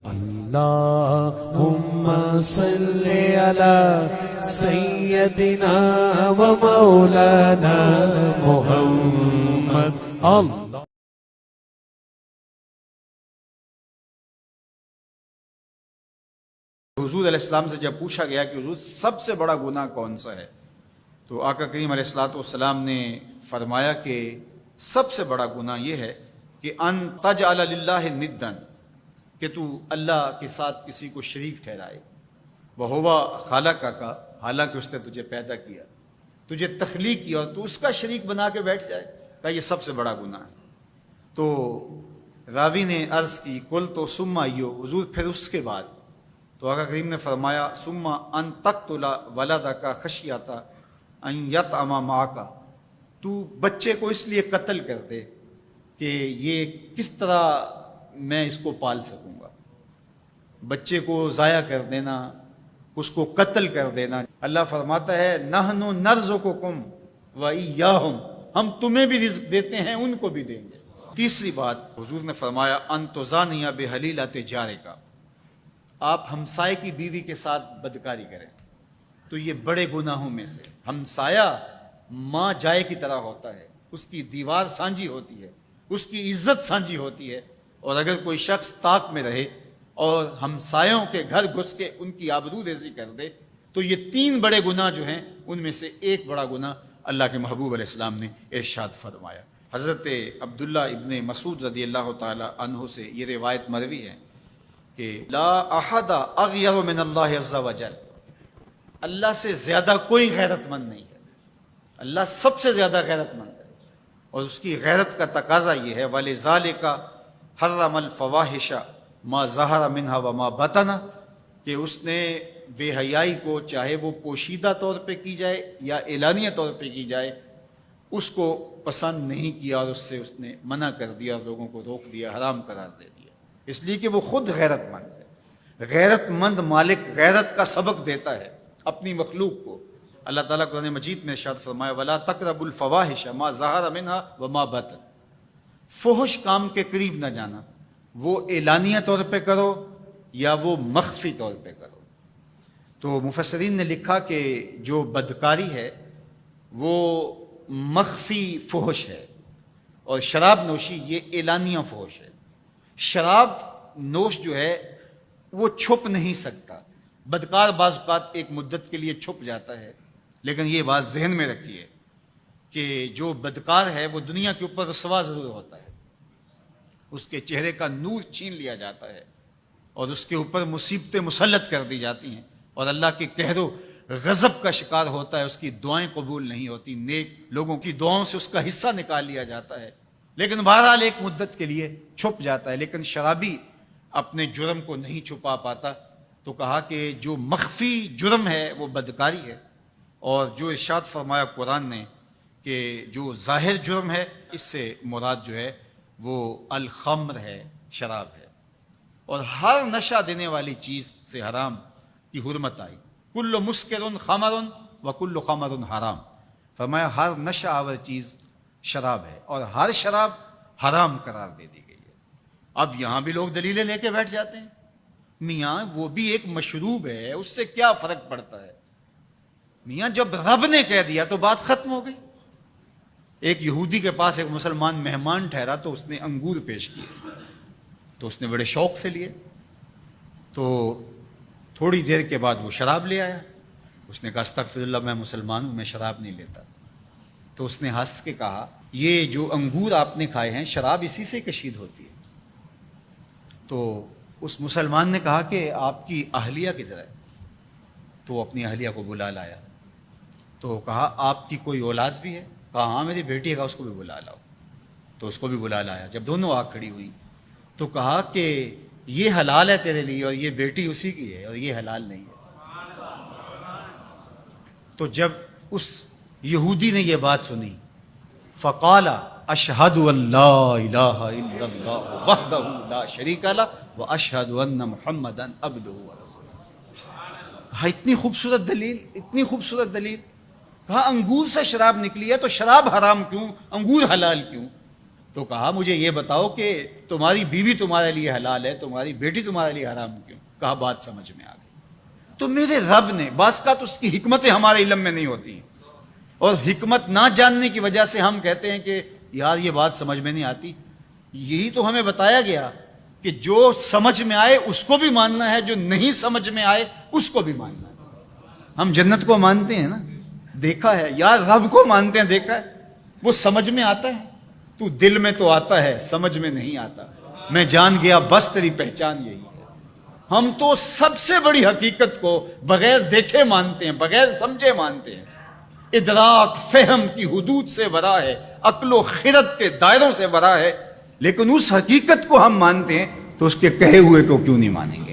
اللهم صل على سيدنا ومولانا محمد اللہ. حضور علیہ السلام سے جب پوچھا گیا کہ حضور سب سے بڑا گناہ کون سا ہے، تو آقا کریم علیہ السلام نے فرمایا کہ سب سے بڑا گناہ یہ ہے کہ ان تجعل للہ ندًا، کہ تو اللہ کے ساتھ کسی کو شریک ٹھہرائے. وہو خلقک، حالانکہ اس نے تجھے پیدا کیا، تجھے تخلیق کیا، اور تو اس کا شریک بنا کے بیٹھ جائے. کہا یہ سب سے بڑا گناہ ہے. تو راوی نے عرض کی قلت ثم ایو، حضور پھر اس کے بعد؟ تو آقا کریم نے فرمایا ثم ان تقتل ولدک خشیۃ ان یطعم معک، تو بچے کو اس لیے قتل کر دے کہ یہ کس طرح میں اس کو پال سکوں گا. بچے کو ضائع کر دینا، اس کو قتل کر دینا. اللہ فرماتا ہے نحن نرزقکم وإیاہم، ہم تمہیں بھی رزق دیتے ہیں، ان کو بھی دیں گے. تیسری بات حضور نے فرمایا ان تزانی بحلیلۃ جارک، آپ ہمسائے کی بیوی کے ساتھ بدکاری کریں. تو یہ بڑے گناہوں میں سے، ہمسایہ ماں جائے کی طرح ہوتا ہے، اس کی دیوار سانجھی ہوتی ہے، اس کی عزت سانجھی ہوتی ہے. اور اگر کوئی شخص طاق میں رہے اور ہمسایوں کے گھر گھس کے ان کی آبرو ریزی کر دے، تو یہ تین بڑے گناہ جو ہیں ان میں سے ایک بڑا گناہ اللہ کے محبوب علیہ السلام نے ارشاد فرمایا. حضرت عبداللہ ابن مسعود رضی اللہ تعالی عنہ سے یہ روایت مروی ہے کہ لا احد اغیر من اللہ عز وجل، اللہ سے زیادہ کوئی غیرت مند نہیں ہے. اللہ سب سے زیادہ غیرت مند ہے، اور اس کی غیرت کا تقاضا یہ ہے وَلِذَالِكَ حرم الفواحش ما ظہر منها وما بطن، کہ اس نے بے حیائی کو چاہے وہ پوشیدہ طور پہ کی جائے یا اعلانیہ طور پہ کی جائے اس کو پسند نہیں کیا، اور اس سے اس نے منع کر دیا اور لوگوں کو روک دیا، حرام قرار دے دیا، اس لیے کہ وہ خود غیرت مند ہے. غیرت مند مالک غیرت کا سبق دیتا ہے اپنی مخلوق کو. اللہ تعالیٰ قرآن مجید میں ارشاد فرمایا وَلَا تَقْرَبُوا الْفَوَاحِشَ مَا ظَهَرَ مِنْهَا وَمَا بَطَنَ، فحش کام کے قریب نہ جانا، وہ اعلانیہ طور پہ کرو یا وہ مخفی طور پہ کرو. تو مفسرین نے لکھا کہ جو بدکاری ہے وہ مخفی فحش ہے، اور شراب نوشی یہ اعلانیہ فحش ہے. شراب نوش جو ہے وہ چھپ نہیں سکتا. بدکار بعض اوقات ایک مدت کے لیے چھپ جاتا ہے، لیکن یہ بات ذہن میں رکھیے کہ جو بدکار ہے وہ دنیا کے اوپر رسوا ضرور ہوتا ہے، اس کے چہرے کا نور چھین لیا جاتا ہے، اور اس کے اوپر مصیبتیں مسلط کر دی جاتی ہیں، اور اللہ کے قہر و غضب کا شکار ہوتا ہے. اس کی دعائیں قبول نہیں ہوتی، نیک لوگوں کی دعاؤں سے اس کا حصہ نکال لیا جاتا ہے، لیکن بہرحال ایک مدت کے لیے چھپ جاتا ہے. لیکن شرابی اپنے جرم کو نہیں چھپا پاتا. تو کہا کہ جو مخفی جرم ہے وہ بدکاری ہے، اور جو ارشاد فرمایا قرآن نے کہ جو ظاہر جرم ہے اس سے مراد جو ہے وہ الخمر ہے، شراب ہے. اور ہر نشہ دینے والی چیز سے حرام کی حرمت آئی. کل مسکر خمر وکل خمر حرام، فرمایا ہر نشہ آور چیز شراب ہے، اور ہر شراب حرام قرار دے دی گئی ہے. اب یہاں بھی لوگ دلیلیں لے کے بیٹھ جاتے ہیں، میاں وہ بھی ایک مشروب ہے، اس سے کیا فرق پڑتا ہے. میاں جب رب نے کہہ دیا تو بات ختم ہو گئی. ایک یہودی کے پاس ایک مسلمان مہمان ٹھہرا تو اس نے انگور پیش کیے، تو اس نے بڑے شوق سے لیے. تو تھوڑی دیر کے بعد وہ شراب لے آیا. اس نے کہا استغفر اللہ، میں مسلمان ہوں، میں شراب نہیں لیتا. تو اس نے ہنس کے کہا یہ جو انگور آپ نے کھائے ہیں شراب اسی سے کشید ہوتی ہے. تو اس مسلمان نے کہا کہ آپ کی اہلیہ کدھر ہے؟ تو وہ اپنی اہلیہ کو بلا لایا. تو کہا آپ کی کوئی اولاد بھی ہے؟ کہا ہاں میری بیٹی ہے، اس کو بھی بلا لاؤ. تو اس کو بھی بلا لایا. جب دونوں آ کھڑی ہوئی تو کہا کہ یہ حلال ہے تیرے لیے، اور یہ بیٹی اسی کی ہے، اور یہ حلال نہیں ہے. تو جب اس یہودی نے یہ بات سنی فقال اشہد ان لا الہ الا اللہ وحدہ لا شریک لہ واشہد ان محمدا عبدہ ورسولہ. کہا اتنی خوبصورت دلیل، اتنی خوبصورت دلیل. کہا انگور سے شراب نکلی ہے تو شراب حرام کیوں، انگور حلال کیوں؟ تو کہا مجھے یہ بتاؤ کہ تمہاری بیوی تمہارے لیے حلال ہے، تمہاری بیٹی تمہارے لیے حرام کیوں؟ کہا بات سمجھ میں آ گئی۔ تو میرے رب نے بعض کا تو اس کی حکمتیں ہمارے علم میں نہیں ہوتی، اور حکمت نہ جاننے کی وجہ سے ہم کہتے ہیں کہ یار یہ بات سمجھ میں نہیں آتی۔ یہی تو ہمیں بتایا گیا کہ جو سمجھ میں آئے اس کو بھی ماننا ہے، جو نہیں سمجھ میں آئے اس کو بھی ماننا ہے۔ ہم جنت کو مانتے ہیں نا، دیکھا ہے، یار رب کو مانتے ہیں، دیکھا ہے، وہ سمجھ میں آتا ہے، تو دل میں تو آتا ہے، سمجھ میں نہیں آتا۔ میں جان گیا بس تیری پہچان یہی ہے۔ ہم تو سب سے بڑی حقیقت کو بغیر دیکھے مانتے ہیں، بغیر سمجھے مانتے ہیں۔ ادراک فہم کی حدود سے ورا ہے، عقل و خرد کے دائروں سے ورا ہے، لیکن اس حقیقت کو ہم مانتے ہیں تو اس کے کہے ہوئے کو کیوں نہیں مانیں گے؟